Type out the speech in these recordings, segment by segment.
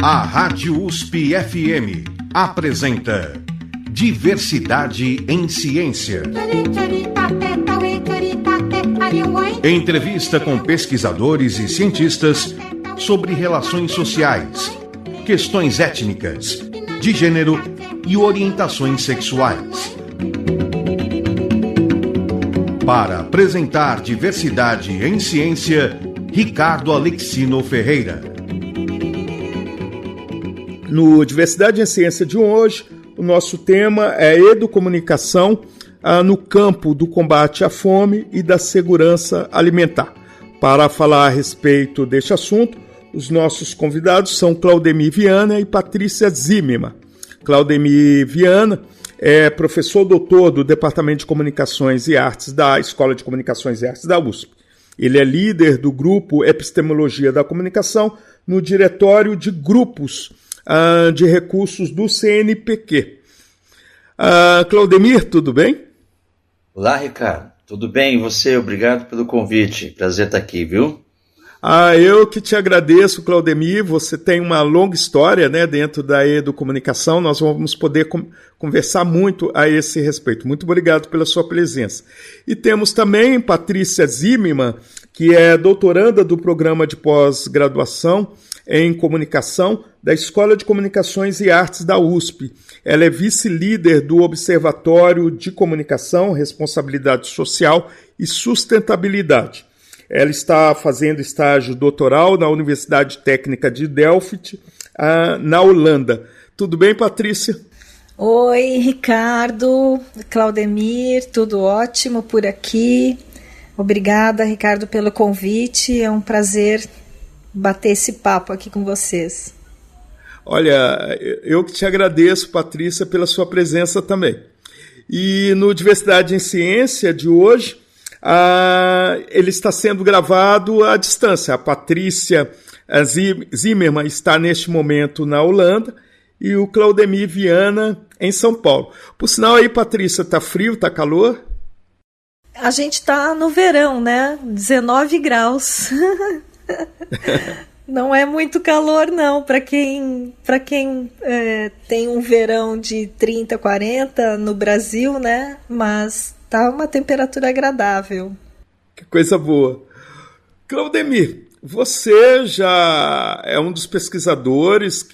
A Rádio USP-FM apresenta Diversidade em Ciência. Entrevista com pesquisadores e cientistas sobre relações sociais, questões étnicas, de gênero e orientações sexuais. Para apresentar Diversidade em Ciência, Ricardo Alexino Ferreira. No Diversidade em Ciência de hoje, o nosso tema é educomunicação no campo do combate à fome e da segurança alimentar. Para falar a respeito deste assunto, os nossos convidados são Claudemir Viana e Patrícia Zimmermann. Claudemir Viana é professor doutor do Departamento de Comunicações e Artes da Escola de Comunicações e Artes da USP. Ele é líder do grupo Epistemologia da Comunicação no Diretório de Grupos de Recursos do CNPq. Claudemir, tudo bem? Olá, Ricardo. Tudo bem? E você? Obrigado pelo convite. Prazer estar aqui, viu? Eu que te agradeço, Claudemir. Você tem uma longa história, né, dentro da educomunicação. Nós vamos poder conversar muito a esse respeito. Muito obrigado pela sua presença. E temos também Patrícia Zimmermann, que é doutoranda do programa de pós-graduação em comunicação da Escola de Comunicações e Artes da USP. Ela é vice-líder do Observatório de Comunicação, Responsabilidade Social e Sustentabilidade. Ela está fazendo estágio doutoral na Universidade Técnica de Delft, na Holanda. Tudo bem, Patrícia? Oi, Ricardo, Claudemir, tudo ótimo por aqui. Obrigada, Ricardo, pelo convite. É um prazer bater esse papo aqui com vocês. Olha, eu que te agradeço, Patrícia, pela sua presença também. E no Diversidade em Ciência de hoje, ele está sendo gravado à distância. A Patrícia Zimmermann está neste momento na Holanda e o Claudemir Viana em São Paulo. Por sinal aí, Patrícia, está frio, está calor? A gente está no verão, né? 19 graus. Não é muito calor, não. Para quem tem um verão de 30, 40 no Brasil, né? Mas tá uma temperatura agradável. Que coisa boa. Claudemir, você já é um dos pesquisadores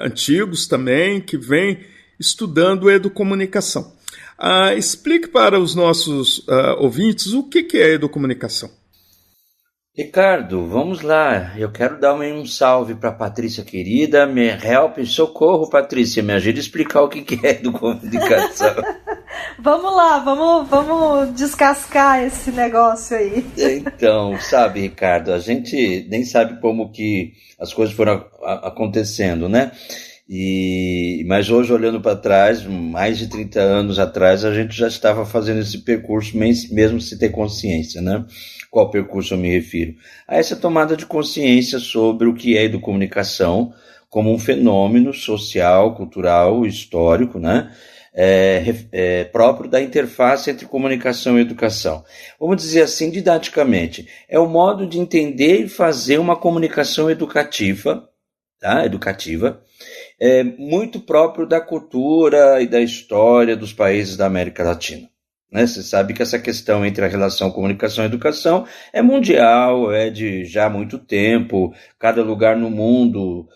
antigos também, que vem estudando educomunicação. Explique para os nossos ouvintes o que é educomunicação. Ricardo, vamos lá. Eu quero dar um salve para a Patrícia querida. Me help, socorro, Patrícia. Me ajude a explicar o que é educomunicação. Vamos lá, vamos descascar esse negócio aí. Então, sabe, Ricardo, a gente nem sabe como que as coisas foram acontecendo, né? Mas hoje, olhando para trás, mais de 30 anos atrás, a gente já estava fazendo esse percurso, mesmo sem ter consciência, né? Qual percurso eu me refiro? A essa tomada de consciência sobre o que é educomunicação como um fenômeno social, cultural, histórico, né? Próprio da interface entre comunicação e educação. Vamos dizer assim, didaticamente, é o modo de entender e fazer uma comunicação educativa, tá? Educativa, muito próprio da cultura e da história dos países da América Latina. Né? Você sabe que essa questão entre a relação comunicação e educação é mundial, é de já há muito tempo. Cada lugar no mundo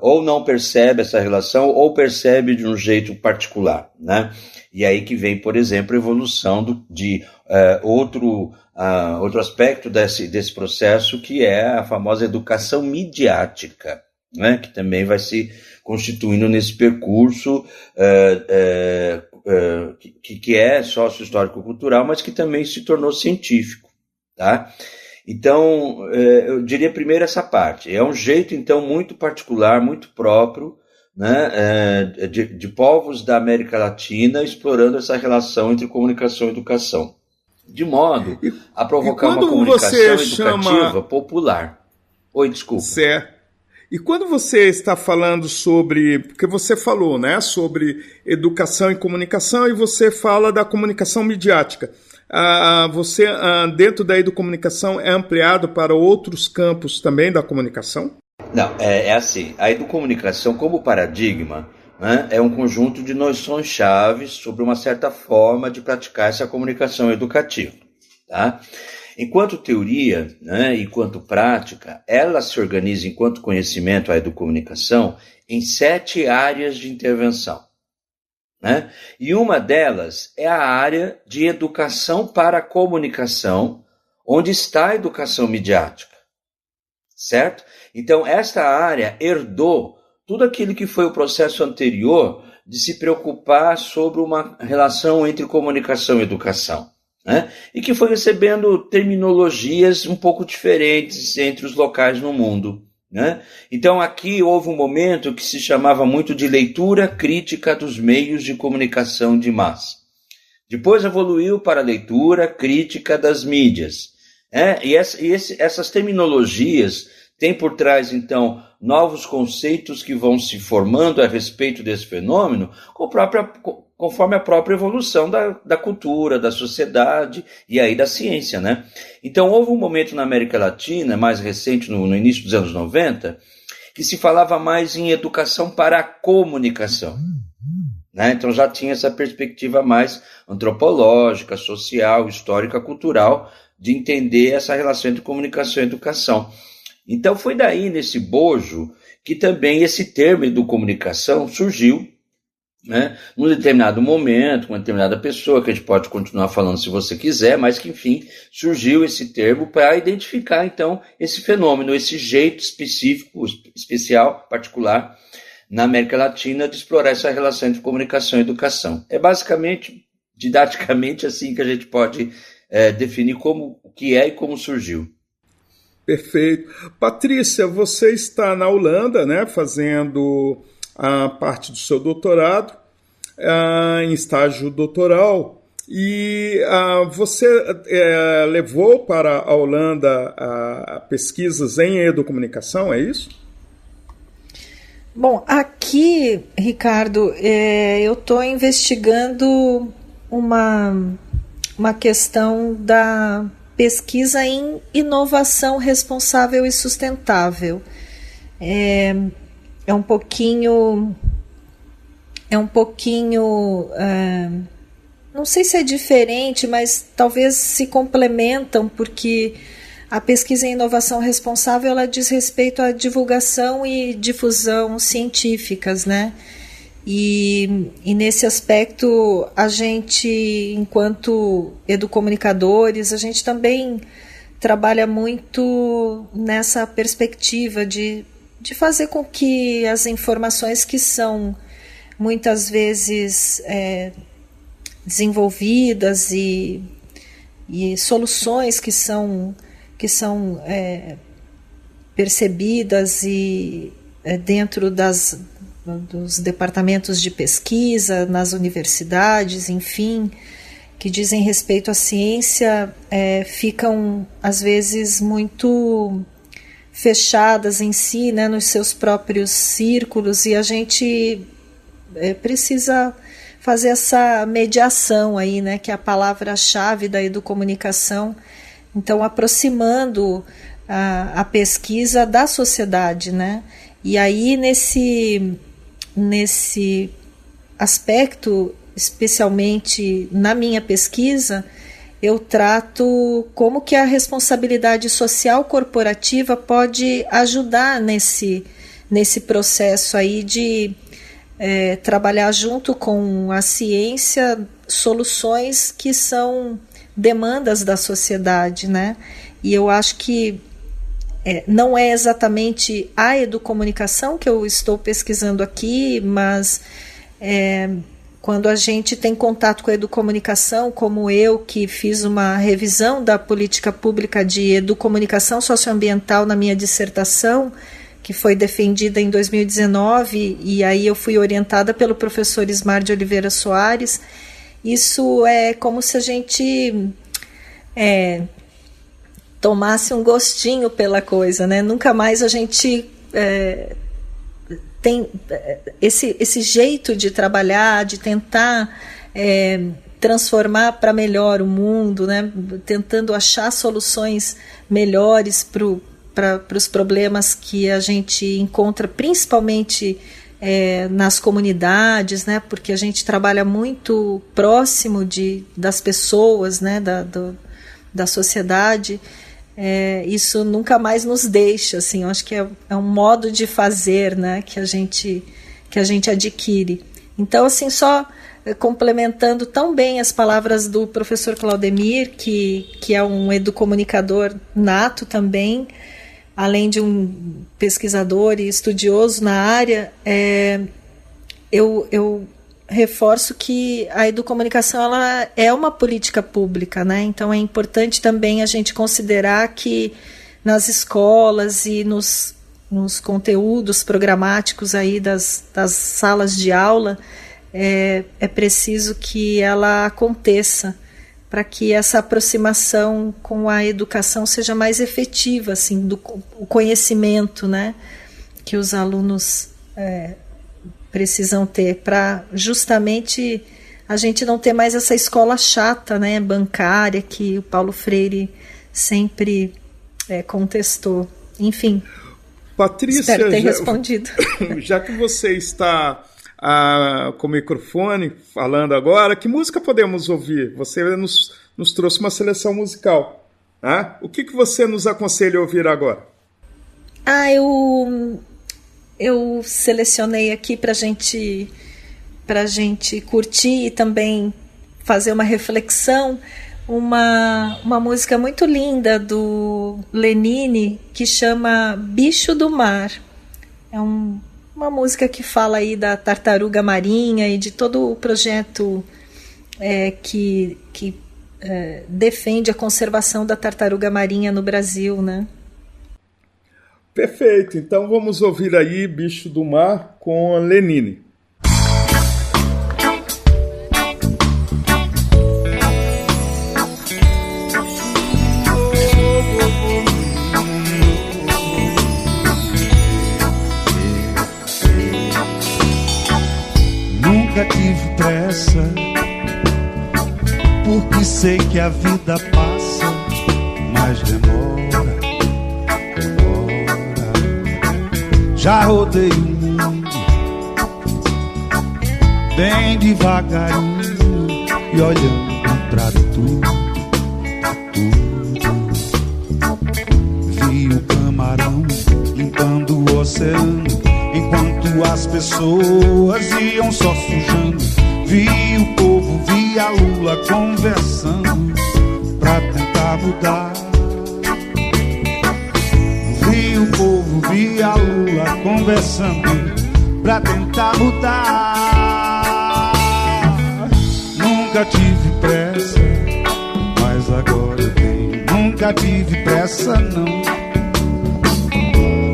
ou não percebe essa relação ou percebe de um jeito particular, né? E aí que vem, por exemplo, a evolução de outro aspecto desse processo, que é a famosa educação midiática, né? Que também vai se constituindo nesse percurso que é sócio-histórico-cultural, mas que também se tornou científico, tá? Então, eu diria primeiro essa parte. É um jeito, então, muito particular, muito próprio, né, de povos da América Latina explorando essa relação entre comunicação e educação, de modo a provocar uma comunicação educativa popular. Oi, desculpa. Certo. E quando você está falando sobre, porque você falou, né, sobre educação e comunicação, e você fala da comunicação midiática, você, dentro da educomunicação, é ampliado para outros campos também da comunicação? Não, é assim, a educomunicação como paradigma, né, é um conjunto de noções chaves sobre uma certa forma de praticar essa comunicação educativa. Tá? Enquanto teoria, né, enquanto prática, ela se organiza enquanto conhecimento, a educomunicação, em 7 áreas de intervenção. Né? E uma delas é a área de educação para a comunicação, onde está a educação midiática. Certo? Então, esta área herdou tudo aquilo que foi o processo anterior de se preocupar sobre uma relação entre comunicação e educação, né? E que foi recebendo terminologias um pouco diferentes entre os locais no mundo, né? Então, aqui houve um momento que se chamava muito de leitura crítica dos meios de comunicação de massa. Depois evoluiu para a leitura crítica das mídias. Essas terminologias têm por trás, então, novos conceitos que vão se formando a respeito desse fenômeno conforme a própria evolução da cultura, da sociedade e aí da ciência, né? Então, houve um momento na América Latina, mais recente, no início dos anos 90, que se falava mais em educação para a comunicação. Né? Então já tinha essa perspectiva mais antropológica, social, histórica, cultural, de entender essa relação entre comunicação e educação. Então foi daí, nesse bojo, que também esse termo educomunicação surgiu, né, num determinado momento, com uma determinada pessoa, que a gente pode continuar falando se você quiser, mas que, enfim, surgiu esse termo para identificar, então, esse fenômeno, esse jeito específico, especial, particular, na América Latina, de explorar essa relação entre comunicação e educação. É basicamente, didaticamente, assim que a gente pode definir como o que é e como surgiu. Perfeito. Patrícia, você está na Holanda, né, fazendo a parte do seu doutorado, em estágio doutoral, e você levou para a Holanda pesquisas em educomunicação, é isso? Bom, aqui, Ricardo, eu estou investigando uma questão da pesquisa em inovação responsável e sustentável. É um pouquinho, não sei se é diferente, mas talvez se complementam, porque a pesquisa em inovação responsável ela diz respeito à divulgação e difusão científicas, né? E nesse aspecto, a gente, enquanto educomunicadores, a gente também trabalha muito nessa perspectiva de fazer com que as informações que são muitas vezes desenvolvidas e soluções que são percebidas e dentro dos departamentos de pesquisa, nas universidades, enfim, que dizem respeito à ciência, ficam às vezes muito fechadas em si, né, nos seus próprios círculos, e a gente precisa fazer essa mediação aí, né, que é a palavra-chave da educomunicação, então aproximando a pesquisa da sociedade, né, e aí nesse aspecto, especialmente na minha pesquisa, eu trato como que a responsabilidade social corporativa pode ajudar nesse processo aí de trabalhar junto com a ciência soluções que são demandas da sociedade, né? E eu acho que não é exatamente a educomunicação que eu estou pesquisando aqui, mas quando a gente tem contato com a educomunicação, como eu, que fiz uma revisão da política pública de educomunicação socioambiental na minha dissertação, que foi defendida em 2019, e aí eu fui orientada pelo professor Ismar de Oliveira Soares, isso é como se a gente tomasse um gostinho pela coisa, né? Nunca mais a gente tem esse jeito de trabalhar, de tentar transformar para melhor o mundo, né? Tentando achar soluções melhores para os problemas que a gente encontra principalmente nas comunidades, né? Porque a gente trabalha muito próximo das pessoas, né? Da sociedade. Isso nunca mais nos deixa, assim. Eu acho que é um modo de fazer, né? que a gente adquire. Então, assim, só complementando tão bem as palavras do professor Claudemir, que é um educomunicador nato também, além de um pesquisador e estudioso na área, eu reforço que a educomunicação ela é uma política pública, né? Então é importante também a gente considerar que nas escolas e nos conteúdos programáticos aí das salas de aula é preciso que ela aconteça para que essa aproximação com a educação seja mais efetiva, assim, o conhecimento, né, que os alunos precisam ter, para justamente a gente não ter mais essa escola chata, né, bancária, que o Paulo Freire sempre contestou. Enfim, Patrícia, espero ter respondido. Já que você está com o microfone falando agora, que música podemos ouvir? Você nos trouxe uma seleção musical. Né? O que você nos aconselha a ouvir agora? Eu selecionei aqui para gente curtir e também fazer uma reflexão, uma música muito linda do Lenine que chama Bicho do Mar. É uma música que fala aí da tartaruga marinha e de todo o projeto que defende a conservação da tartaruga marinha no Brasil, né? Perfeito, então vamos ouvir aí Bicho do Mar com Lenine. Nunca tive pressa, porque sei que a vida passa, mas demora. Já rodei o mundo bem devagarinho e olhando pra tudo. Vi o camarão limpando o oceano, enquanto as pessoas iam só sujando. Vi o povo, vi a lula conversando pra tentar mudar. Vi o povo, vi a lula conversando pra tentar mudar. Nunca tive pressa, mas agora eu tenho. Nunca tive pressa, não.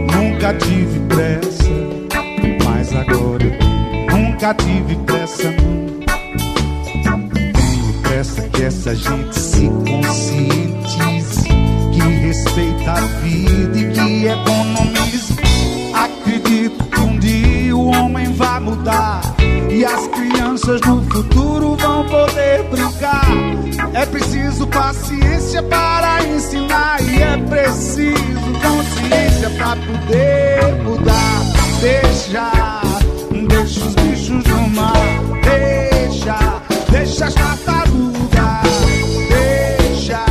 Nunca tive pressa, mas agora eu tenho. Nunca tive pressa, não. Tenho pressa que essa gente se conscientize, que respeita a vida e que economize. Acredito que um dia o homem vai mudar e as crianças no futuro vão poder brincar. É preciso paciência para ensinar e é preciso consciência para poder mudar. Deixa os bichos no mar, deixa as tartarugas, deixa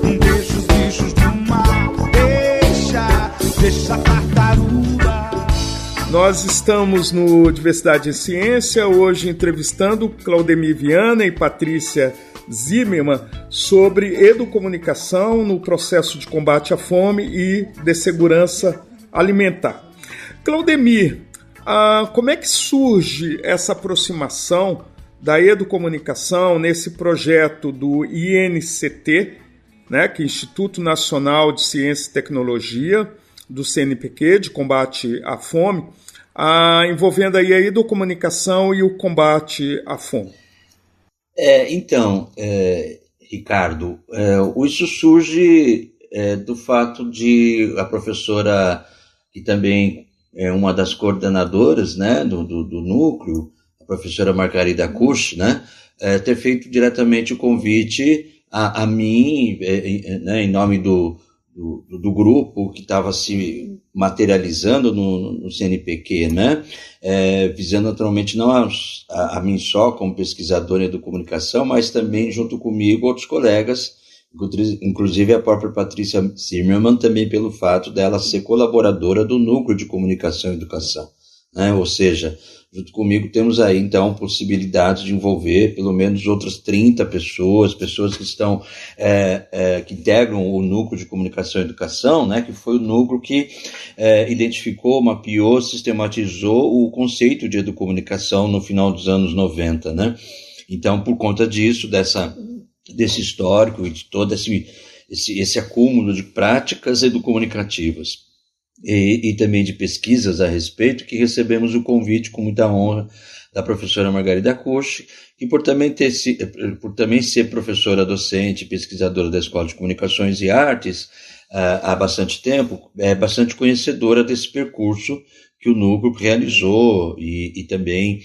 os bichos no mar, deixa a tartaruga. Nós estamos no Diversidade em Ciência, hoje entrevistando Claudemir Viana e Patrícia Zimmermann sobre educomunicação no processo de combate à fome e de segurança alimentar. Claudemir, como é que surge essa aproximação da educomunicação nesse projeto do INCT, né, que é Instituto Nacional de Ciência e Tecnologia, do CNPq, de combate à fome, envolvendo aí a educomunicação e o combate à fome? Ricardo, isso surge do fato de a professora, que também é uma das coordenadoras, né, do núcleo, a professora Margarida Kusch, né, ter feito diretamente o convite a mim, né, em nome do do grupo que estava se materializando no CNPq, né? Visando naturalmente não a mim só como pesquisador em educomunicação, mas também junto comigo outros colegas, inclusive a própria Patrícia Zimmermann, também pelo fato dela ser colaboradora do Núcleo de Comunicação e Educação, né? Ou seja, junto comigo temos aí, então, possibilidade de envolver pelo menos outras 30 pessoas que estão, que integram o Núcleo de Comunicação e Educação, né, que foi o núcleo que identificou, mapeou, sistematizou o conceito de educomunicação no final dos anos 90, né? Então, por conta disso, desse histórico e de todo esse acúmulo de práticas educomunicativas, e também de pesquisas a respeito, que recebemos o convite com muita honra da professora Margarida Koch, que por também ser professora docente e pesquisadora da Escola de Comunicações e Artes há bastante tempo, é bastante conhecedora desse percurso que o núcleo realizou e também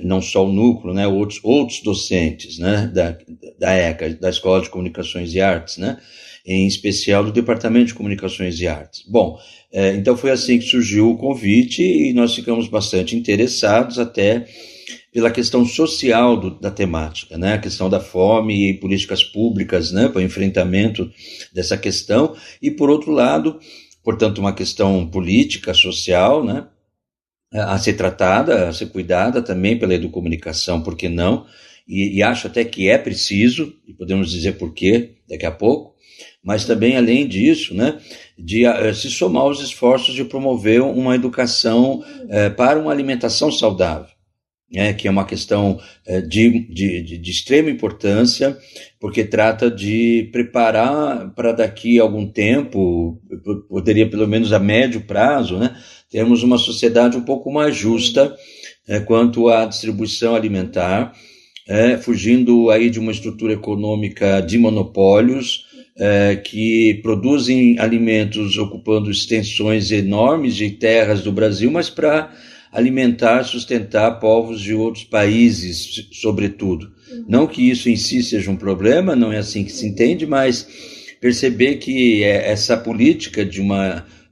não só o núcleo, né, outros docentes, né, da ECA, da Escola de Comunicações e Artes, né, em especial do Departamento de Comunicações e Artes. Bom, então foi assim que surgiu o convite e nós ficamos bastante interessados até pela questão social da temática, né? A questão da fome e políticas públicas, né, para o enfrentamento dessa questão e, por outro lado, portanto, uma questão política, social, né, a ser tratada, a ser cuidada também pela educomunicação, por que não? E acho até que é preciso, e podemos dizer por quê daqui a pouco, mas também, além disso, né, de se somar aos esforços de promover uma educação para uma alimentação saudável, né, que é uma questão de extrema importância, porque trata de preparar para daqui a algum tempo, poderia pelo menos a médio prazo, né, termos uma sociedade um pouco mais justa quanto à distribuição alimentar, fugindo aí de uma estrutura econômica de monopólios, que produzem alimentos ocupando extensões enormes de terras do Brasil, mas para alimentar, sustentar povos de outros países, sobretudo. Não que isso em si seja um problema, não é assim que se entende, mas perceber que essa política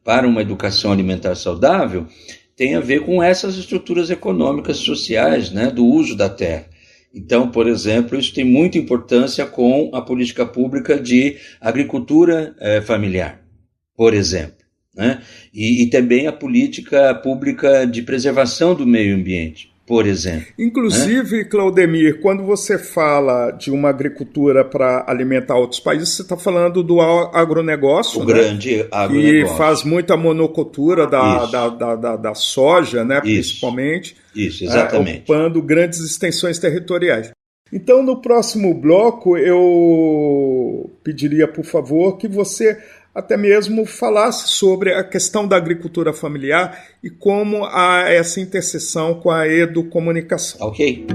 para uma educação alimentar saudável tem a ver com essas estruturas econômicas sociais, né, do uso da terra. Então, por exemplo, isso tem muita importância com a política pública de agricultura familiar, por exemplo, né? E também a política pública de preservação do meio ambiente, por exemplo. Inclusive, né? Claudemir, quando você fala de uma agricultura para alimentar outros países, você está falando do agronegócio, o né? grande agronegócio. Que faz muita monocultura da soja, né? Principalmente. Isso, exatamente. Ocupando grandes extensões territoriais. Então, no próximo bloco, eu pediria, por favor, que você até mesmo falasse sobre a questão da agricultura familiar e como há essa interseção com a educomunicação. Ok.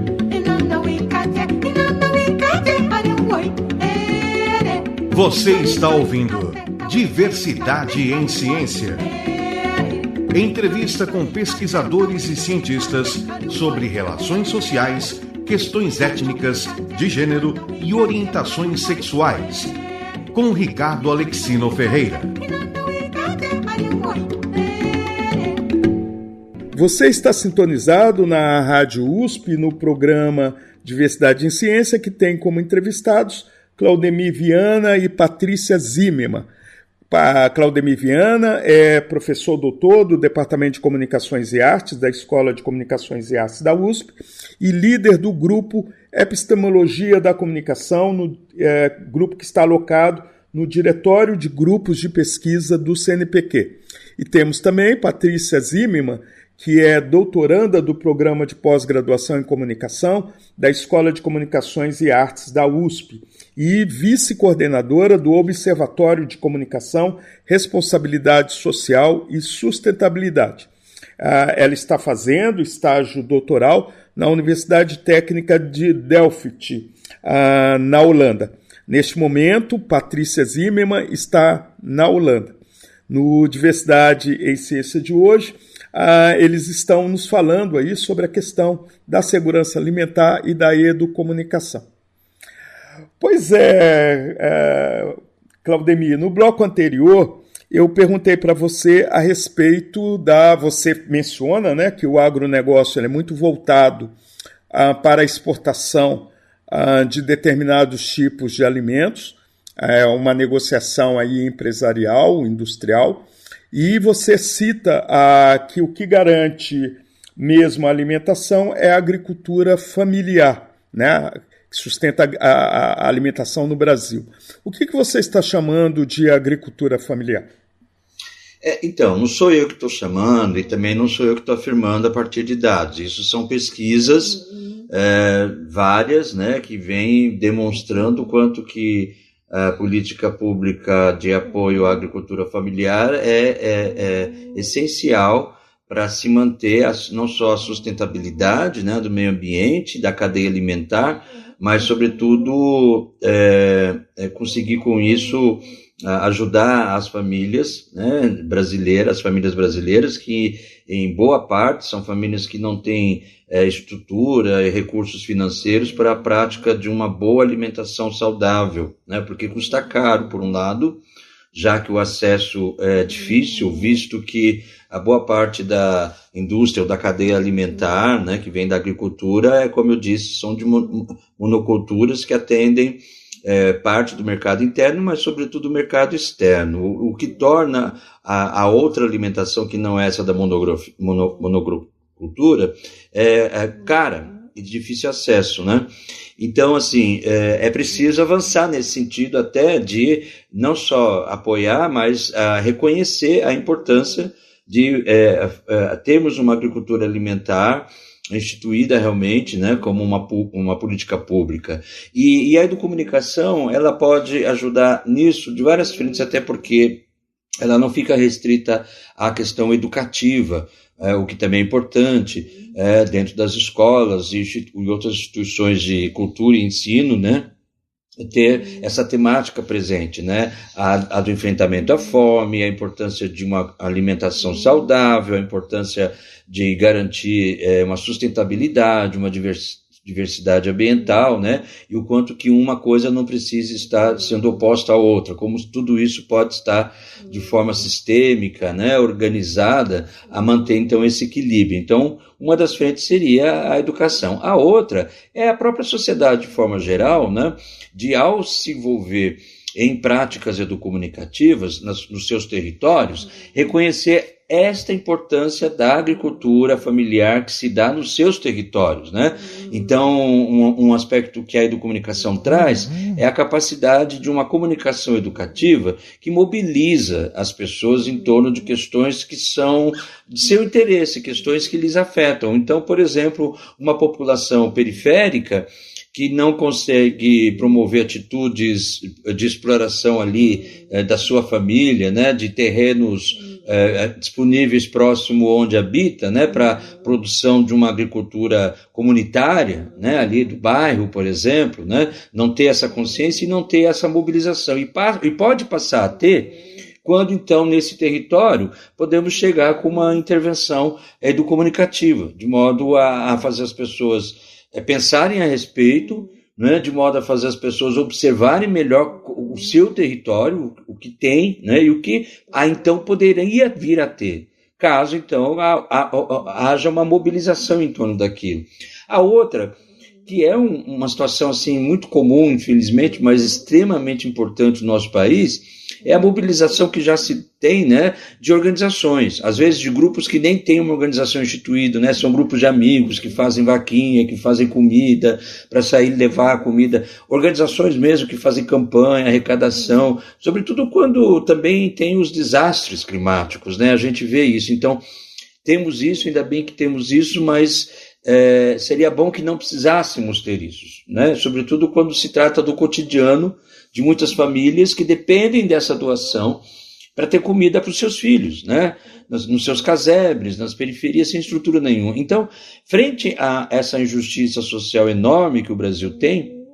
Você está ouvindo Diversidade em Ciência. Entrevista com pesquisadores e cientistas sobre relações sociais, questões étnicas, de gênero e orientações sexuais. Com Ricardo Alexino Ferreira. Você está sintonizado na Rádio USP no programa Diversidade em Ciência, que tem como entrevistados Claudemir Viana e Patrícia Zimmermann. Claudemir Viana é professor doutor do Departamento de Comunicações e Artes da Escola de Comunicações e Artes da USP e líder do grupo Epistemologia da Comunicação, grupo que está alocado no Diretório de Grupos de Pesquisa do CNPq. E temos também Patrícia Zimmermann, que é doutoranda do Programa de Pós-Graduação em Comunicação da Escola de Comunicações e Artes da USP e vice-coordenadora do Observatório de Comunicação, Responsabilidade Social e Sustentabilidade. Ela está fazendo estágio doutoral na Universidade Técnica de Delft, na Holanda. Neste momento, Patrícia Zimmermann está na Holanda. No Diversidade em Ciência de hoje, eles estão nos falando aí sobre a questão da segurança alimentar e da educomunicação. Pois é, Claudemir, no bloco anterior, eu perguntei para você a respeito você menciona, né, que o agronegócio é muito voltado para a exportação de determinados tipos de alimentos, uma negociação aí empresarial, industrial, e você cita que o que garante mesmo a alimentação é a agricultura familiar, né, que sustenta a alimentação no Brasil. O que você está chamando de agricultura familiar? Então, não sou eu que estou chamando e também não sou eu que estou afirmando a partir de dados. Isso são pesquisas várias, né, que vêm demonstrando o quanto que a política pública de apoio à agricultura familiar é essencial para se manter não só a sustentabilidade, né, do meio ambiente, da cadeia alimentar, mas, sobretudo, conseguir com isso ajudar as famílias, né, brasileiras, as famílias brasileiras, que em boa parte são famílias que não têm estrutura e recursos financeiros para a prática de uma boa alimentação saudável, né, porque custa caro, por um lado, já que o acesso é difícil, visto que a boa parte da indústria ou da cadeia alimentar, né, que vem da agricultura, como eu disse, são de monoculturas que atendem parte do mercado interno, mas sobretudo o mercado externo, o que torna a outra alimentação, que não é essa da monocultura, cara e de difícil acesso, né? Então, assim, é preciso avançar nesse sentido até de não só apoiar, mas reconhecer a importância de termos uma agricultura alimentar instituída realmente, né, como uma política pública. E a educomunicação, ela pode ajudar nisso de várias frentes, até porque ela não fica restrita à questão educativa, o que também é importante, dentro das escolas e outras instituições de cultura e ensino, né, ter essa temática presente, né? A do enfrentamento à fome, a importância de uma alimentação saudável, a importância de garantir uma sustentabilidade, uma diversidade ambiental, né? E o quanto que uma coisa não precisa estar sendo oposta à outra, como tudo isso pode estar de forma sistêmica, né? Organizada, a manter então esse equilíbrio. Então, uma das frentes seria a educação. A outra é a própria sociedade de forma geral, né? De, ao se envolver em práticas educomunicativas nos seus territórios, reconhecer esta importância da agricultura familiar que se dá nos seus territórios, né? Então, um aspecto que a educomunicação traz é a capacidade de uma comunicação educativa que mobiliza as pessoas em torno de questões que são de seu interesse, questões que lhes afetam. Então, por exemplo, uma população periférica que não consegue promover atitudes de exploração ali da sua família, né, de terrenos disponíveis próximo onde habita, né, para produção de uma agricultura comunitária, né, ali do bairro, por exemplo, né, não ter essa consciência e não ter essa mobilização. E pode passar a ter quando, então, nesse território, podemos chegar com uma intervenção educomunicativa, de modo a fazer as pessoas pensarem a respeito, né, de modo a fazer as pessoas observarem melhor o seu território, o que tem, né, e o que então poderia vir a ter, caso então haja uma mobilização em torno daquilo. A outra, que é uma situação assim muito comum, infelizmente, mas extremamente importante no nosso país, é a mobilização que já se tem, né, de organizações, às vezes de grupos que nem têm uma organização instituída, né, são grupos de amigos que fazem vaquinha, que fazem comida, para sair levar comida, organizações mesmo que fazem campanha, arrecadação, sobretudo quando também tem os desastres climáticos, né, a gente vê isso. Então, temos isso, ainda bem que temos isso, mas seria bom que não precisássemos ter isso, né, sobretudo quando se trata do cotidiano de muitas famílias que dependem dessa doação para ter comida para os seus filhos, né? Nos seus casebres, nas periferias, sem estrutura nenhuma. Então, frente a essa injustiça social enorme que o Brasil tem,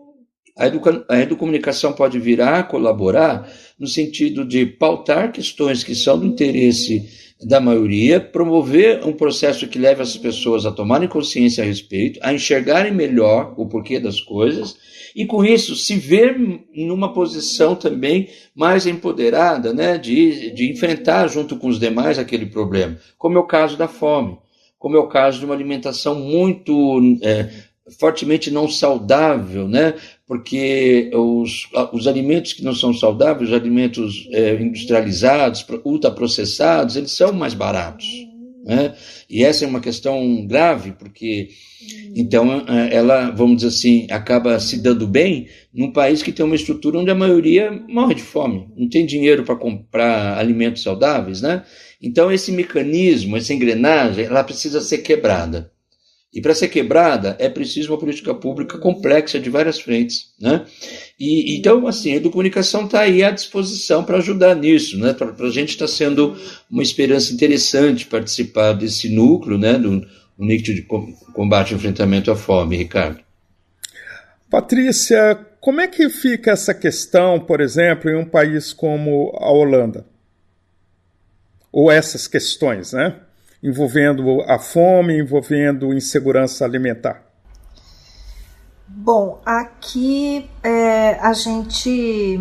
A educomunicação pode virar a colaborar no sentido de pautar questões que são do interesse da maioria, promover um processo que leve as pessoas a tomarem consciência a respeito, a enxergarem melhor o porquê das coisas, e com isso se ver numa posição também mais empoderada, né, de enfrentar junto com os demais aquele problema, como é o caso da fome, como é o caso de uma alimentação muito fortemente não saudável, né? Porque os alimentos que não são saudáveis, os alimentos industrializados, ultraprocessados, eles são mais baratos, né? E essa é uma questão grave, porque então ela, vamos dizer assim, acaba se dando bem num país que tem uma estrutura onde a maioria morre de fome, não tem dinheiro para comprar alimentos saudáveis, né? Então esse mecanismo, essa engrenagem, ela precisa ser quebrada. E para ser quebrada é preciso uma política pública complexa de várias frentes, né? E então, assim, a educomunicação está aí à disposição para ajudar nisso, né? Para a gente está sendo uma esperança interessante participar desse núcleo, né? Do núcleo de combate e enfrentamento à fome, Ricardo. Patrícia, como é que fica essa questão, por exemplo, em um país como a Holanda? Ou essas questões, né? Envolvendo a fome, envolvendo insegurança alimentar? Bom, aqui a gente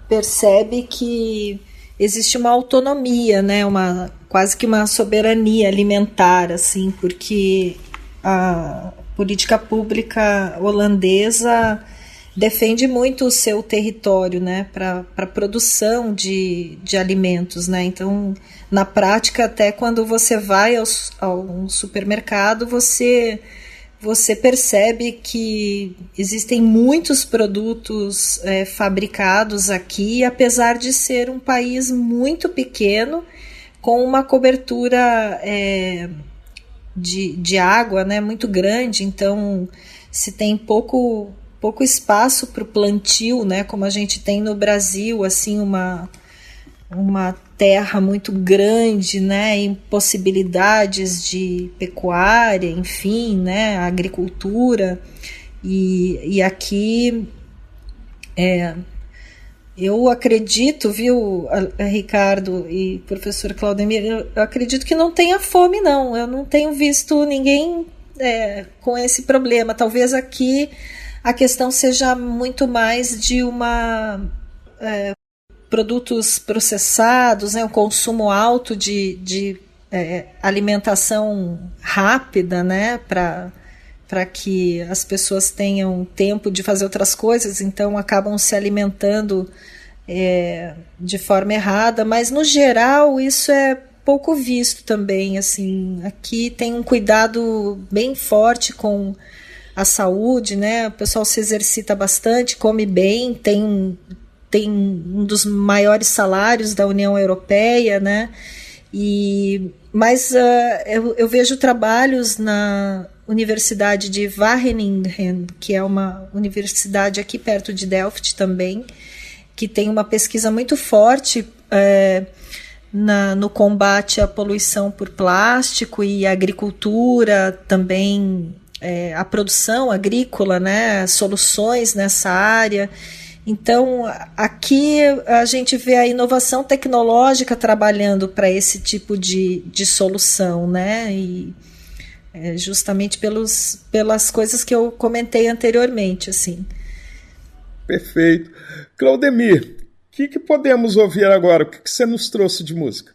percebe que existe uma autonomia, né? Quase que uma soberania alimentar, assim, porque a política pública holandesa defende muito o seu território, né, para a produção de alimentos, né? Então, na prática, até quando você vai ao supermercado, você percebe que existem muitos produtos fabricados aqui, apesar de ser um país muito pequeno, com uma cobertura de água, né, muito grande. Então, se tem pouco espaço para o plantio, né, como a gente tem no Brasil, assim, uma terra muito grande, né, e possibilidades de pecuária, enfim, né, agricultura, e aqui eu acredito, viu, Ricardo e professor Claudemir, eu acredito que não tenha fome, não. Eu não tenho visto ninguém com esse problema. Talvez aqui a questão seja muito mais de produtos processados, né, um consumo alto de alimentação rápida, né, para que as pessoas tenham tempo de fazer outras coisas, então acabam se alimentando de forma errada, mas no geral isso é pouco visto também. Assim, aqui tem um cuidado bem forte com a saúde, né? O pessoal se exercita bastante, come bem, tem um dos maiores salários da União Europeia, né? Mas eu vejo trabalhos na Universidade de Wageningen, que é uma universidade aqui perto de Delft também, que tem uma pesquisa muito forte no combate à poluição por plástico e agricultura também, a produção agrícola, né, soluções nessa área. Então, aqui a gente vê a inovação tecnológica trabalhando para esse tipo de solução, né, e justamente pelas coisas que eu comentei anteriormente, assim. Perfeito. Claudemir, o que podemos ouvir agora? O que você nos trouxe de música?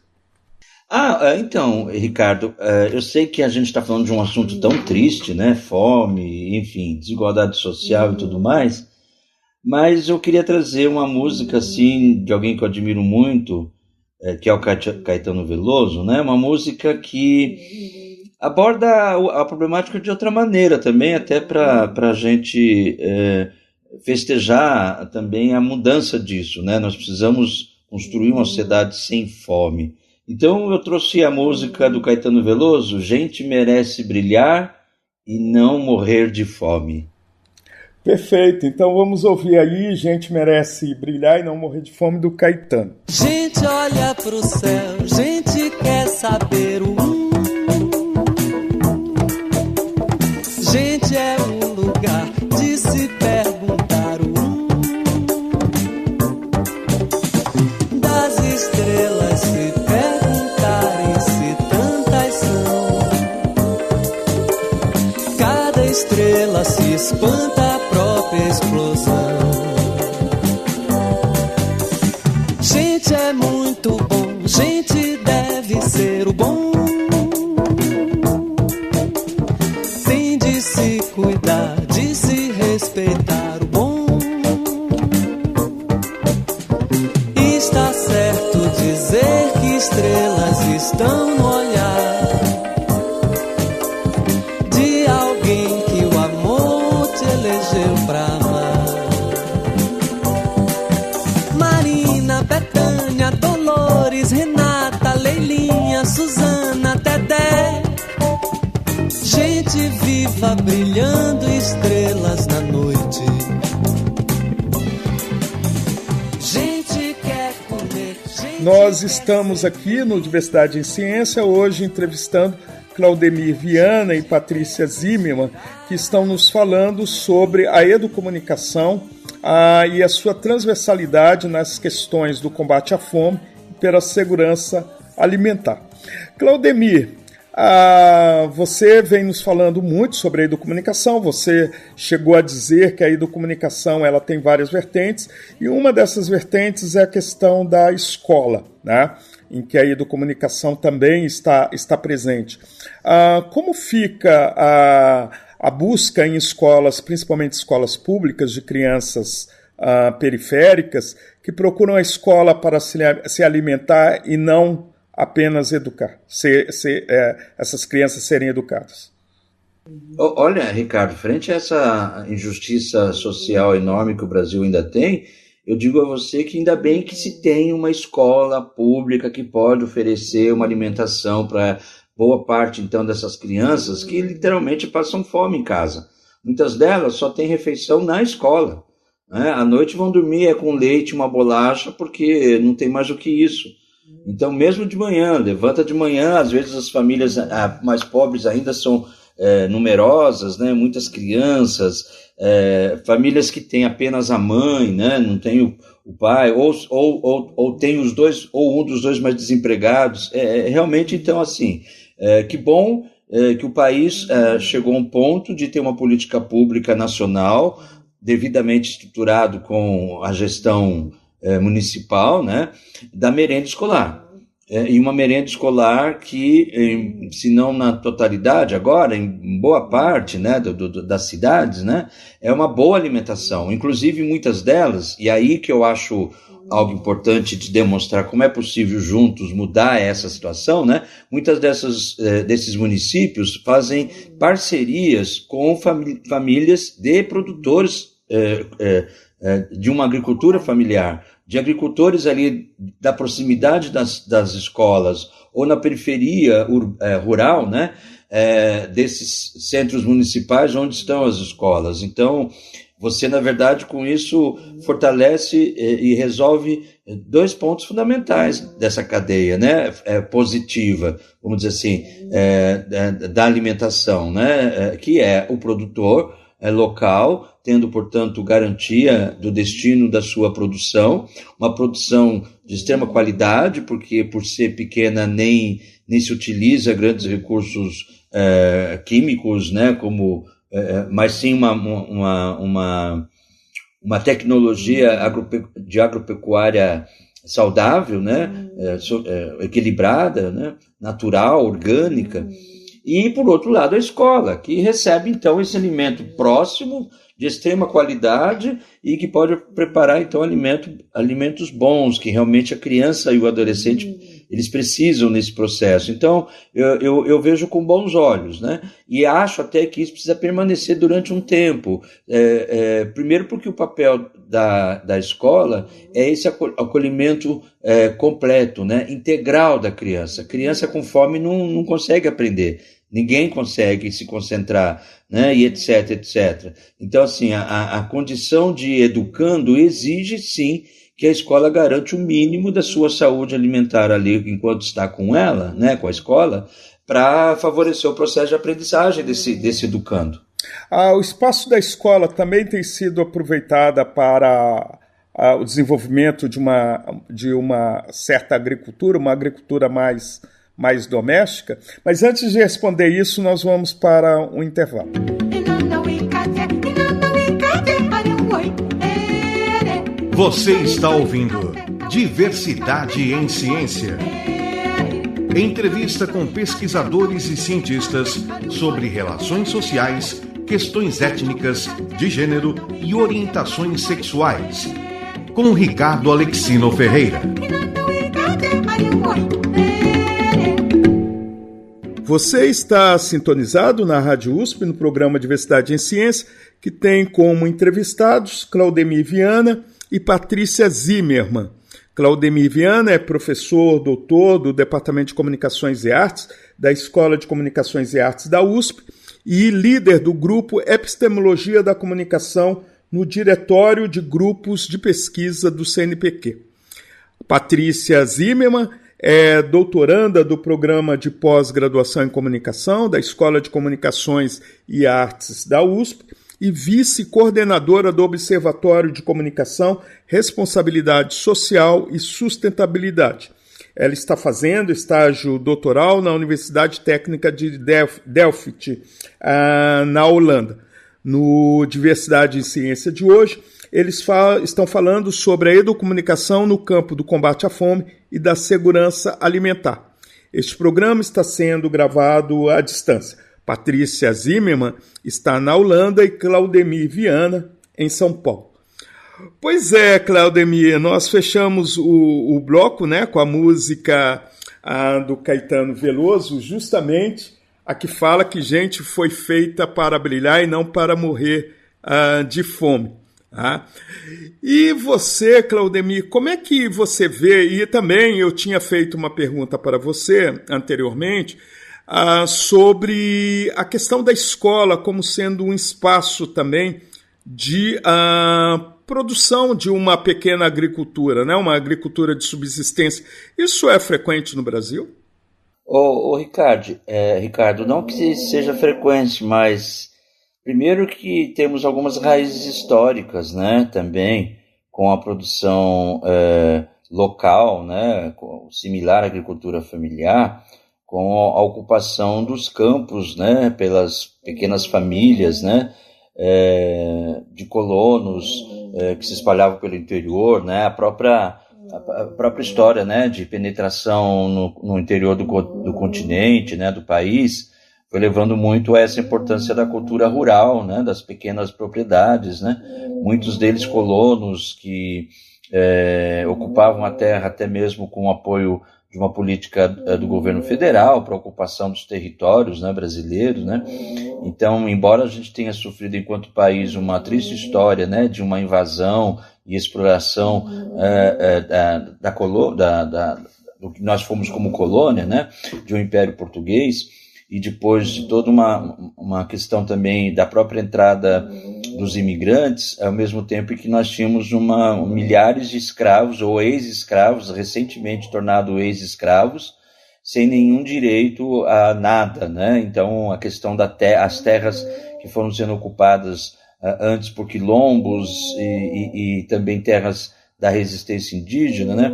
Então, Ricardo, eu sei que a gente está falando de um assunto tão triste, né? Fome, enfim, desigualdade social e tudo mais, mas eu queria trazer uma música, assim, de alguém que eu admiro muito, que é o Caetano Veloso, né? Uma música que aborda a problemática de outra maneira também, até para a gente festejar também a mudança disso, né? Nós precisamos construir uma sociedade sem fome. Então eu trouxe a música do Caetano Veloso, Gente Merece Brilhar e Não Morrer de Fome. Perfeito, então vamos ouvir aí Gente Merece Brilhar e Não Morrer de Fome, do Caetano. Gente olha pro céu, gente quer saber o gente é um lugar de se perder. espanta a própria explosão. Gente é muito bom, gente deve ser o bom. Tem de se cuidar, de se respeitar o bom. Está certo dizer que estrelas estão no olhar de alguém que o amor te elegeu pra amar. Marina, Betânia, Dolores, Renata, Leilinha, Suzana, Dedé. Gente viva brilhando estrelas na noite. Gente quer comer. Nós estamos aqui no Diversidade em Ciência, hoje entrevistando Claudemir Viana e Patrícia Zimmermann, que estão nos falando sobre a educomunicação e a sua transversalidade nas questões do combate à fome e pela segurança alimentar. Claudemir, você vem nos falando muito sobre a educomunicação, você chegou a dizer que a educomunicação ela tem várias vertentes, e uma dessas vertentes é a questão da escola, né? Em que a educomunicação também está presente. Como fica a busca em escolas, principalmente escolas públicas, de crianças periféricas, que procuram a escola para se alimentar e não apenas educar, essas crianças serem educadas? Olha, Ricardo, frente a essa injustiça social enorme que o Brasil ainda tem, eu digo a você que ainda bem que se tem uma escola pública que pode oferecer uma alimentação para boa parte, então, dessas crianças que literalmente passam fome em casa. Muitas delas só têm refeição na escola, né? À noite vão dormir com leite, uma bolacha, porque não tem mais do que isso. Então, mesmo de manhã, levanta de manhã, às vezes as famílias mais pobres ainda são numerosas, né? Muitas crianças, famílias que têm apenas a mãe, né? Não tem o pai, ou tem os dois, ou um dos dois mais desempregados. Realmente, então, assim, que bom que o país chegou a um ponto de ter uma política pública nacional devidamente estruturado com a gestão municipal, né, da merenda escolar. E uma merenda escolar que, se não na totalidade agora, em boa parte, né, das cidades, né, é uma boa alimentação. Inclusive, muitas delas, e aí que eu acho algo importante de demonstrar como é possível juntos mudar essa situação, né, muitas desses municípios fazem parcerias com famílias de produtores de uma agricultura familiar, de agricultores ali da proximidade das escolas, ou na periferia rural, né, desses centros municipais onde estão as escolas. Então, você, na verdade, com isso, fortalece e resolve dois pontos fundamentais dessa cadeia, né, positiva, vamos dizer assim, da alimentação, né, que é o produtor local, tendo, portanto, garantia do destino da sua produção, uma produção de extrema qualidade, porque por ser pequena nem se utiliza grandes recursos químicos, né, mas sim uma tecnologia de agropecuária saudável, né, equilibrada, né, natural, orgânica. E, por outro lado, a escola, que recebe, então, esse alimento próximo, de extrema qualidade e que pode preparar, então, alimentos bons, que realmente a criança e o adolescente, eles precisam nesse processo. Então, eu vejo com bons olhos, né? E acho até que isso precisa permanecer durante um tempo. Primeiro porque o papel da escola é esse acolhimento completo, né? Integral da criança. A criança com fome não consegue aprender. Ninguém consegue se concentrar, né, e etc, etc. Então, assim, a condição de educando exige, sim, que a escola garante o mínimo da sua saúde alimentar ali, enquanto está com ela, né, com a escola, para favorecer o processo de aprendizagem desse educando. O espaço da escola também tem sido aproveitado para o desenvolvimento de uma certa agricultura, uma agricultura mais doméstica, mas antes de responder isso, nós vamos para um intervalo. Você está ouvindo Diversidade em Ciência. Entrevista com pesquisadores e cientistas sobre relações sociais, questões étnicas, de gênero e orientações sexuais. Com Ricardo Alexino Ferreira. Você está sintonizado na Rádio USP, no programa Diversidade em Ciência, que tem como entrevistados Claudemir Viana e Patrícia Zimmermann. Claudemir Viana é professor, doutor do Departamento de Comunicações e Artes da Escola de Comunicações e Artes da USP e líder do grupo Epistemologia da Comunicação no Diretório de Grupos de Pesquisa do CNPq. Patrícia Zimmermann é doutoranda do Programa de Pós-Graduação em Comunicação da Escola de Comunicações e Artes da USP e vice-coordenadora do Observatório de Comunicação, Responsabilidade Social e Sustentabilidade. Ela está fazendo estágio doutoral na Universidade Técnica de Delft, na Holanda. No Diversidade em Ciência de hoje, eles estão falando sobre a educomunicação no campo do combate à fome e da segurança alimentar. Este programa está sendo gravado à distância. Patrícia Zimmermann está na Holanda e Claudemir Viana em São Paulo. Pois é, Claudemir, nós fechamos o bloco, né, com a música do Caetano Veloso, justamente a que fala que gente foi feita para brilhar e não para morrer de fome. Tá? E você, Claudemir, como é que você vê, e também eu tinha feito uma pergunta para você anteriormente, sobre a questão da escola como sendo um espaço também de produção de uma pequena agricultura, né? Uma agricultura de subsistência. Isso é frequente no Brasil? Ricardo, não que seja frequente, mas primeiro que temos algumas raízes históricas, né, também com a produção local, né, similar à agricultura familiar, com a ocupação dos campos, né, pelas pequenas famílias, né, de colonos que se espalhavam pelo interior, né, a própria história, né, de penetração no interior do continente, né, do país, foi levando muito a essa importância da cultura rural, né, das pequenas propriedades, né, muitos deles colonos que ocupavam a terra até mesmo com o apoio de uma política do governo federal para a ocupação dos territórios, né, brasileiros, né. Então, embora a gente tenha sofrido enquanto país uma triste história, né, de uma invasão e exploração do que nós fomos como colônia, né, de um império português, e depois de toda uma questão também da própria entrada dos imigrantes, ao mesmo tempo que nós tínhamos milhares de escravos ou ex-escravos, recentemente tornados ex-escravos, sem nenhum direito a nada, né? Então, a questão as terras que foram sendo ocupadas antes por quilombos e também terras da resistência indígena, né,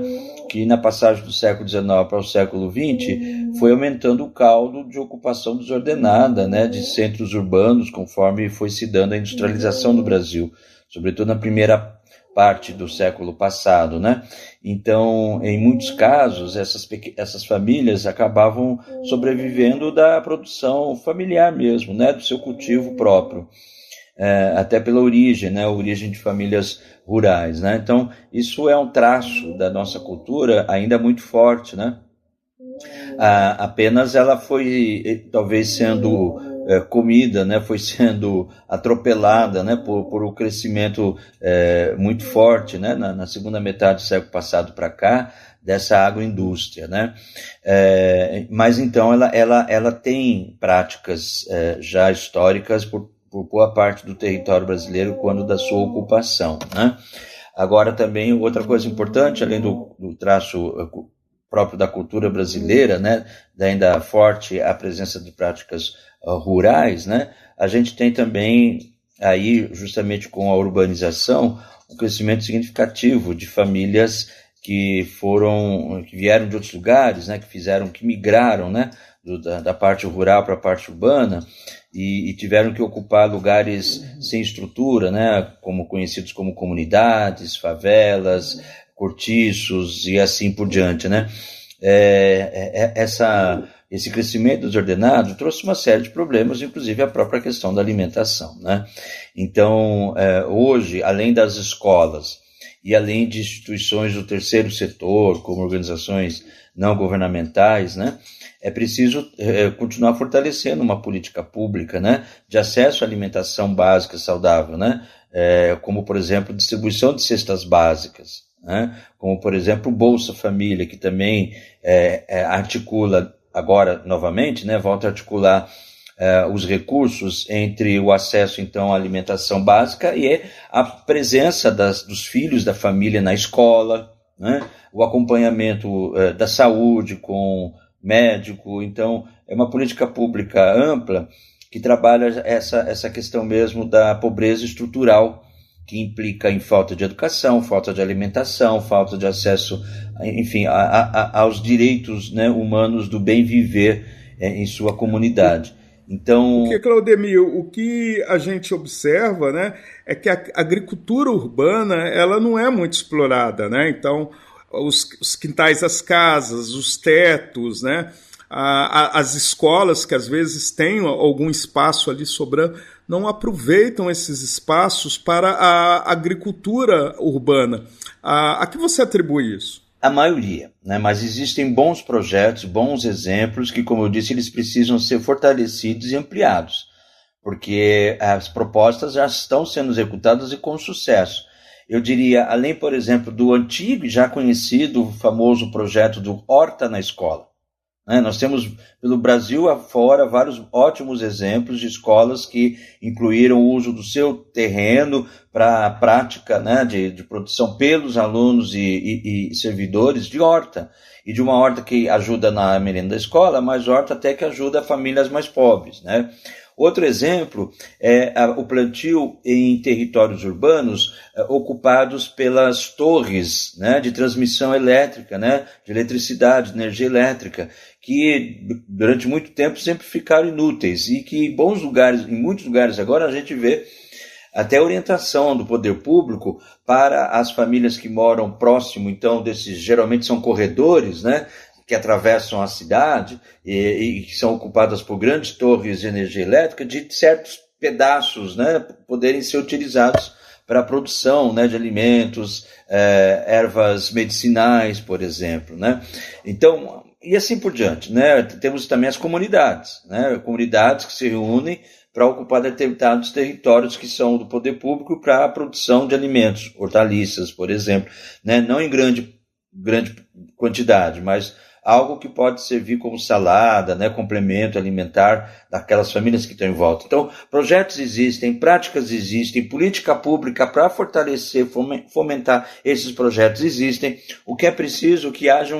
que na passagem do século XIX para o século XX foi aumentando o caldo de ocupação desordenada, né, de centros urbanos, conforme foi se dando a industrialização no Brasil, sobretudo na primeira parte do século passado, né? Então, em muitos casos, essas famílias acabavam sobrevivendo da produção familiar mesmo, né, do seu cultivo próprio. Até pela origem, né, a origem de famílias rurais, né? Então, isso é um traço da nossa cultura ainda muito forte, né? Apenas ela foi talvez sendo comida, né? Foi sendo atropelada, né? Por o crescimento muito forte, né? Na segunda metade do século passado para cá, dessa agroindústria, né? Mas então ela tem práticas já históricas por boa parte do território brasileiro quando da sua ocupação, né? Agora também outra coisa importante, além do traço próprio da cultura brasileira, né, ainda forte a presença de práticas rurais, né, a gente tem também aí, justamente com a urbanização, um crescimento significativo de famílias que vieram de outros lugares, né, que migraram, né, da parte rural para a parte urbana, e tiveram que ocupar lugares sem estrutura, né, como conhecidos como comunidades, favelas, cortiços e assim por diante, né? Esse crescimento desordenado trouxe uma série de problemas, inclusive a própria questão da alimentação, né? Então, hoje, além das escolas e além de instituições do terceiro setor, como organizações não governamentais, né, é preciso continuar fortalecendo uma política pública, né, de acesso à alimentação básica saudável, né, como, por exemplo, distribuição de cestas básicas, né, como, por exemplo, o Bolsa Família, que também articula agora, novamente, né, volta a articular os recursos entre o acesso, então, à alimentação básica e a presença dos filhos da família na escola, né, o acompanhamento da saúde com médico. Então, é uma política pública ampla que trabalha essa questão mesmo da pobreza estrutural, que implica em falta de educação, falta de alimentação, falta de acesso, enfim, aos direitos, né, humanos do bem viver em sua comunidade. Então, porque, Claudemir, o que a gente observa, né, é que a agricultura urbana ela não é muito explorada, né? Então, os quintais das casas, os tetos, né, as escolas que às vezes têm algum espaço ali sobrando, não aproveitam esses espaços para a agricultura urbana. A que você atribui isso? A maioria, né? Mas existem bons projetos, bons exemplos que, como eu disse, eles precisam ser fortalecidos e ampliados, porque as propostas já estão sendo executadas e com sucesso. Eu diria, além, por exemplo, do antigo e já conhecido famoso projeto do Horta na Escola, né? Nós temos, pelo Brasil afora, vários ótimos exemplos de escolas que incluíram o uso do seu terreno para a prática, né, de produção pelos alunos e servidores de horta, e de uma horta que ajuda na merenda da escola, mas horta até que ajuda famílias mais pobres, né? Outro exemplo é o plantio em territórios urbanos ocupados pelas torres, né, de transmissão elétrica, né, de eletricidade, de energia elétrica, que durante muito tempo sempre ficaram inúteis e que em muitos lugares agora a gente vê até orientação do poder público para as famílias que moram próximo, então, desses, geralmente são corredores, né, que atravessam a cidade e que são ocupadas por grandes torres de energia elétrica, de certos pedaços, né, poderem ser utilizados para a produção, né, de alimentos, ervas medicinais, por exemplo, né? Então, e assim por diante, né? Temos também as comunidades, né? Comunidades que se reúnem para ocupar determinados territórios que são do poder público para a produção de alimentos, hortaliças, por exemplo, né? Não em grande quantidade, mas algo que pode servir como salada, né, complemento alimentar daquelas famílias que estão em volta. Então, projetos existem, práticas existem, política pública para fortalecer, fomentar esses projetos existem. O que é preciso que haja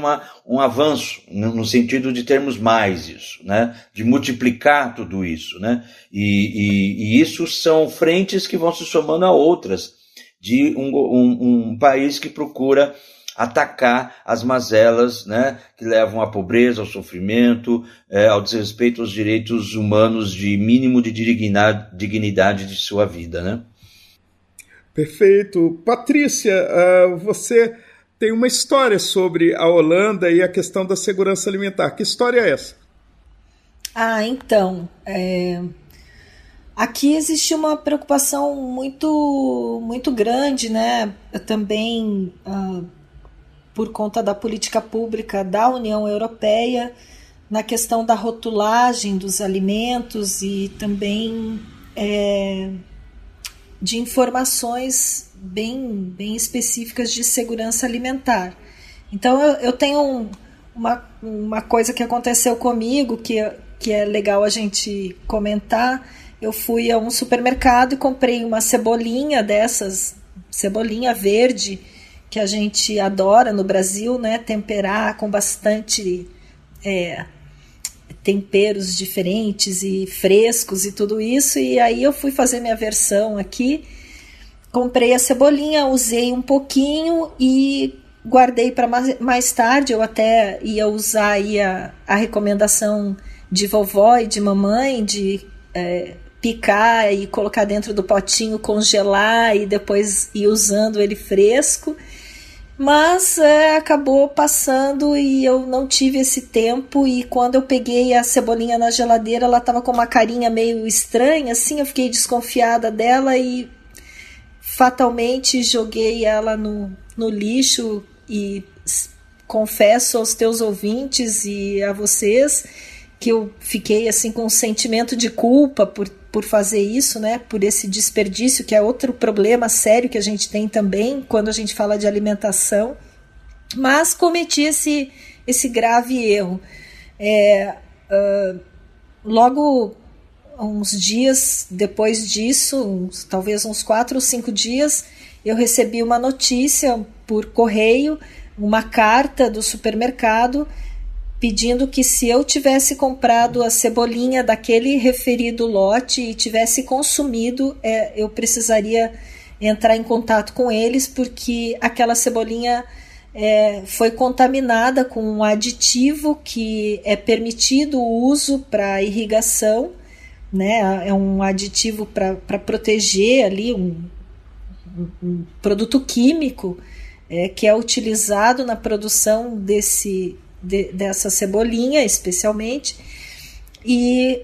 um avanço no sentido de termos mais isso, né, de multiplicar tudo isso, né, e isso são frentes que vão se somando a outras de um país que procura atacar as mazelas, né, que levam à pobreza, ao sofrimento, ao desrespeito aos direitos humanos de mínimo de dignidade de sua vida, né? Perfeito. Patrícia, você tem uma história sobre a Holanda e a questão da segurança alimentar. Que história é essa? Então, aqui existe uma preocupação muito, muito grande, né? Também por conta da política pública da União Europeia, na questão da rotulagem dos alimentos e também de informações bem específicas de segurança alimentar. Então, eu tenho uma coisa que aconteceu comigo, que é legal a gente comentar. Eu fui a um supermercado e comprei uma cebolinha dessas, cebolinha verde, que a gente adora no Brasil, né, temperar com bastante temperos diferentes e frescos e tudo isso, e aí eu fui fazer minha versão aqui, comprei a cebolinha, usei um pouquinho e guardei para mais tarde. Eu até ia usar aí a recomendação de vovó e de mamãe de picar e colocar dentro do potinho, congelar e depois ir usando ele fresco. Mas acabou passando e eu não tive esse tempo, e quando eu peguei a cebolinha na geladeira, ela estava com uma carinha meio estranha, assim, eu fiquei desconfiada dela e fatalmente joguei ela no lixo. E confesso aos teus ouvintes e a vocês que eu fiquei assim com um sentimento de culpa por fazer isso, né? Por esse desperdício, que é outro problema sério que a gente tem também quando a gente fala de alimentação. Mas cometi esse grave erro. Logo uns dias depois disso, talvez uns 4 ou 5 dias, eu recebi uma notícia por correio, uma carta do supermercado pedindo que, se eu tivesse comprado a cebolinha daquele referido lote e tivesse consumido, eu precisaria entrar em contato com eles, porque aquela cebolinha foi contaminada com um aditivo que é permitido o uso para irrigação, né? É um aditivo para proteger ali um produto químico que é utilizado na produção dessa cebolinha especialmente, e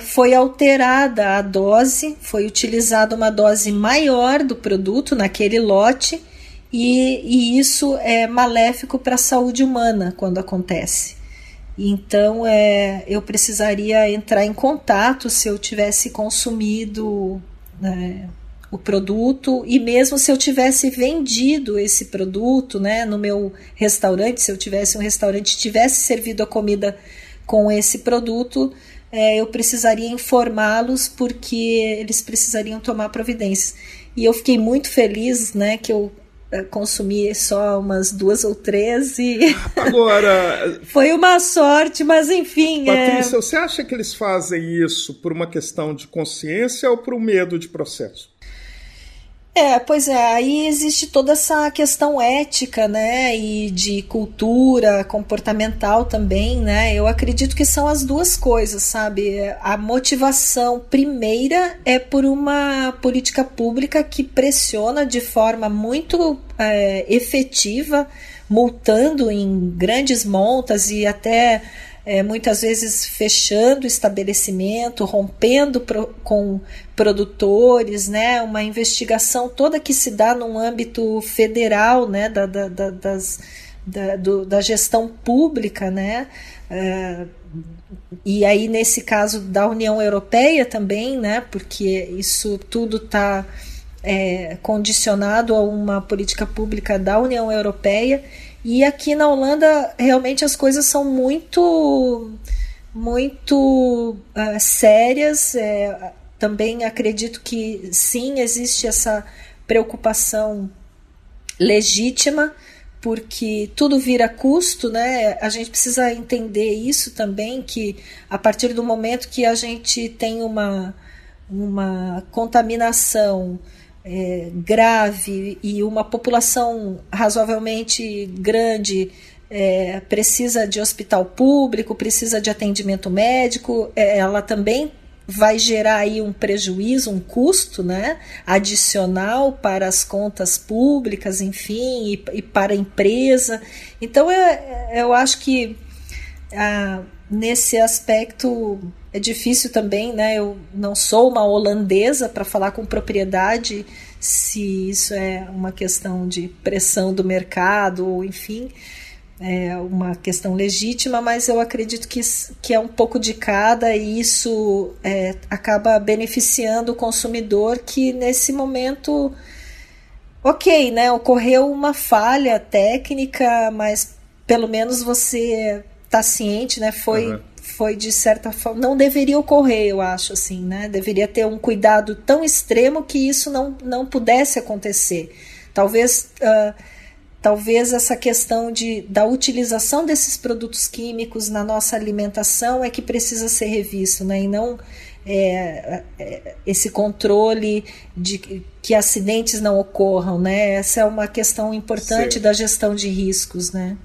foi alterada a dose, foi utilizada uma dose maior do produto naquele lote, e isso é maléfico para a saúde humana quando acontece. Então eu precisaria entrar em contato se eu tivesse consumido o produto, e mesmo se eu tivesse vendido esse produto, né, no meu restaurante, se eu tivesse um restaurante e tivesse servido a comida com esse produto, eu precisaria informá-los, porque eles precisariam tomar providências. E eu fiquei muito feliz, né, que eu consumi só umas 2 ou 3 e agora foi uma sorte, mas enfim. Patrícia, você acha que eles fazem isso por uma questão de consciência ou por um medo de processo? Pois aí existe toda essa questão ética, né, e de cultura comportamental também, né. Eu acredito que são as duas coisas, sabe. A motivação primeira é por uma política pública que pressiona de forma muito efetiva, multando em grandes montas e até muitas vezes fechando o estabelecimento, rompendo com produtores, né, uma investigação toda que se dá num âmbito federal, né, da gestão pública, né, e aí nesse caso da União Europeia também, né, porque isso tudo está condicionado a uma política pública da União Europeia. E aqui na Holanda realmente as coisas são muito sérias. Também acredito que sim, existe essa preocupação legítima, porque tudo vira custo, né? A gente precisa entender isso também, que a partir do momento que a gente tem uma contaminação grave e uma população razoavelmente grande precisa de hospital público, precisa de atendimento médico, ela também vai gerar aí um prejuízo, um custo, né, adicional para as contas públicas, enfim, e para a empresa. Então eu acho que nesse aspecto é difícil também, né? Eu não sou uma holandesa para falar com propriedade se isso é uma questão de pressão do mercado, ou enfim, é uma questão legítima, mas eu acredito que é um pouco de cada, e isso acaba beneficiando o consumidor, que nesse momento, ok, né? Ocorreu uma falha técnica, mas pelo menos você está ciente, né? Foi de certa forma, não deveria ocorrer, eu acho, assim, né? Deveria ter um cuidado tão extremo que isso não pudesse acontecer. Talvez essa questão da utilização desses produtos químicos na nossa alimentação é que precisa ser revisto, né? E não esse controle de que acidentes não ocorram, né? Essa é uma questão importante da gestão de riscos, né?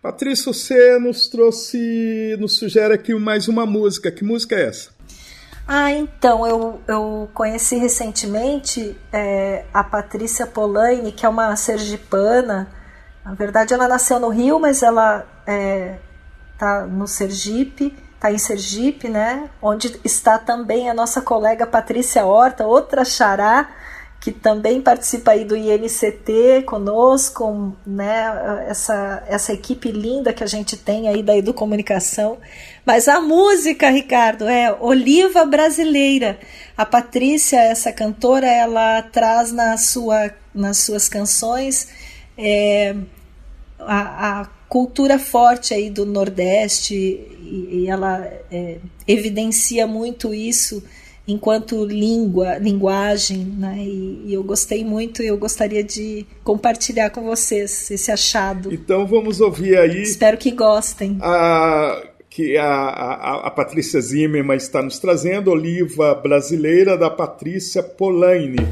Patrícia, você nos sugere aqui mais uma música. Que música é essa? Então, eu conheci recentemente a Patrícia Polaine, que é uma sergipana. Na verdade, ela nasceu no Rio, mas ela está no Sergipe, está em Sergipe, né? Onde está também a nossa colega Patrícia Horta, outra xará, que também participa aí do INCT conosco, né? Essa equipe linda que a gente tem aí da Educomunicação. Mas a música, Ricardo, é Oliva Brasileira. A Patrícia, essa cantora, ela traz nas suas canções a cultura forte aí do Nordeste, e ela evidencia muito isso enquanto linguagem, né? E eu gostei muito, e eu gostaria de compartilhar com vocês esse achado. Então vamos ouvir aí. Espero que gostem. Que a Patrícia Zimmermann está nos trazendo, Oliva Brasileira, da Patrícia Polaine.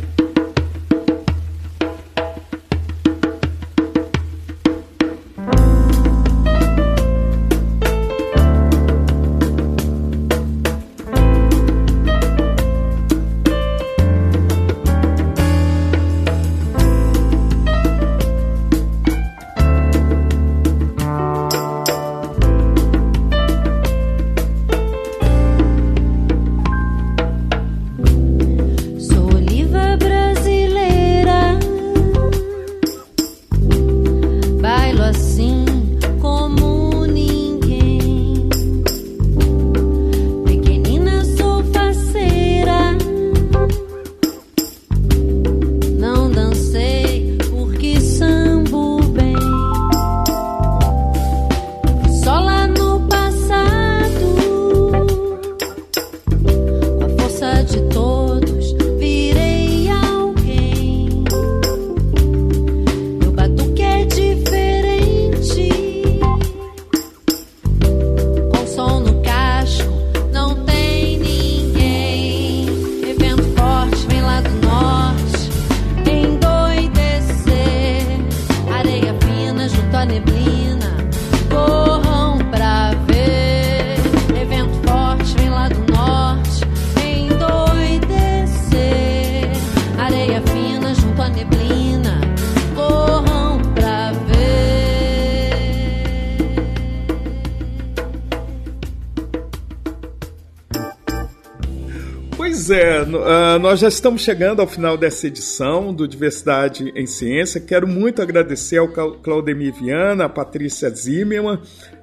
Nós já estamos chegando ao final dessa edição do Diversidade em Ciência. Quero muito agradecer ao Claudemir Viana, a Patrícia Zimmermann,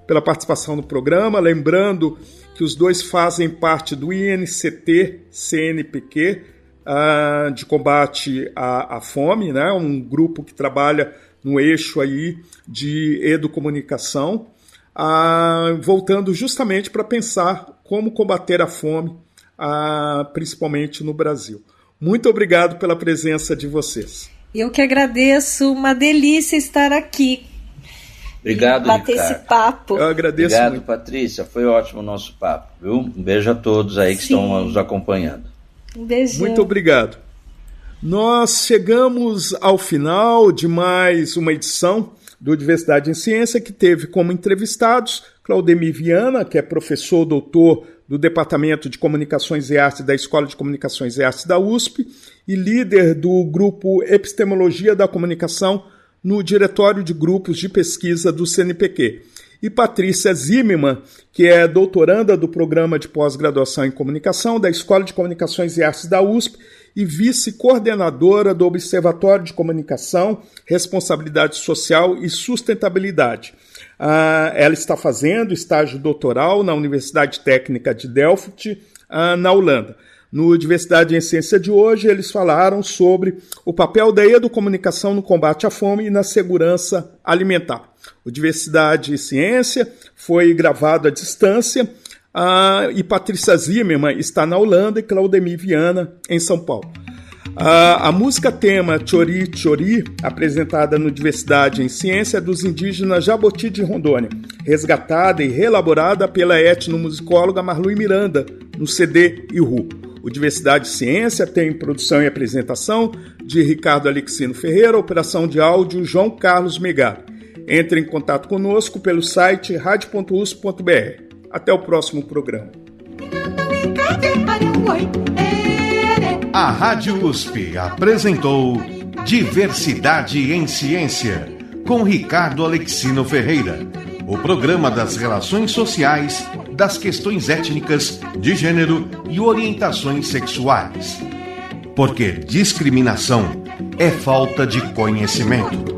pela participação no programa. Lembrando que os dois fazem parte do INCT-CNPq, de combate à fome, né? Um grupo que trabalha no eixo aí de educomunicação, voltando justamente para pensar como combater a fome, principalmente no Brasil. Muito obrigado pela presença de vocês. Eu que agradeço, uma delícia estar aqui. Obrigado, bater Ricardo. Esse papo. Eu agradeço Obrigado, muito. Patrícia, foi ótimo o nosso papo, viu? Um beijo a todos aí que estão nos acompanhando. Um beijão. Muito obrigado. Nós chegamos ao final de mais uma edição do Diversidade em Ciência, que teve como entrevistados Claudemir Viana, que é professor doutor do Departamento de Comunicações e Artes da Escola de Comunicações e Artes da USP e líder do grupo Epistemologia da Comunicação no Diretório de Grupos de Pesquisa do CNPq. E Patrícia Zimmermann, que é doutoranda do Programa de Pós-Graduação em Comunicação da Escola de Comunicações e Artes da USP e vice-coordenadora do Observatório de Comunicação, Responsabilidade Social e Sustentabilidade. Ela está fazendo estágio doutoral na Universidade Técnica de Delft, na Holanda. No Diversidade em Ciência de hoje, eles falaram sobre o papel da educomunicação no combate à fome e na segurança alimentar. O Diversidade em Ciência foi gravado à distância e Patrícia Zimmermann está na Holanda e Claudemir Viana em São Paulo. A música tema Chori Chori, apresentada no Diversidade em Ciência, é dos indígenas Jaboti de Rondônia, resgatada e reelaborada pela etnomusicóloga Marlui Miranda, no CD Ihu. O Diversidade em Ciência tem produção e apresentação de Ricardo Alexino Ferreira, operação de áudio João Carlos Megaro. Entre em contato conosco pelo site radio.usp.br. Até o próximo programa. A Rádio USP apresentou Diversidade em Ciência, com Ricardo Alexino Ferreira, o programa das relações sociais, das questões étnicas, de gênero e orientações sexuais. Porque discriminação é falta de conhecimento.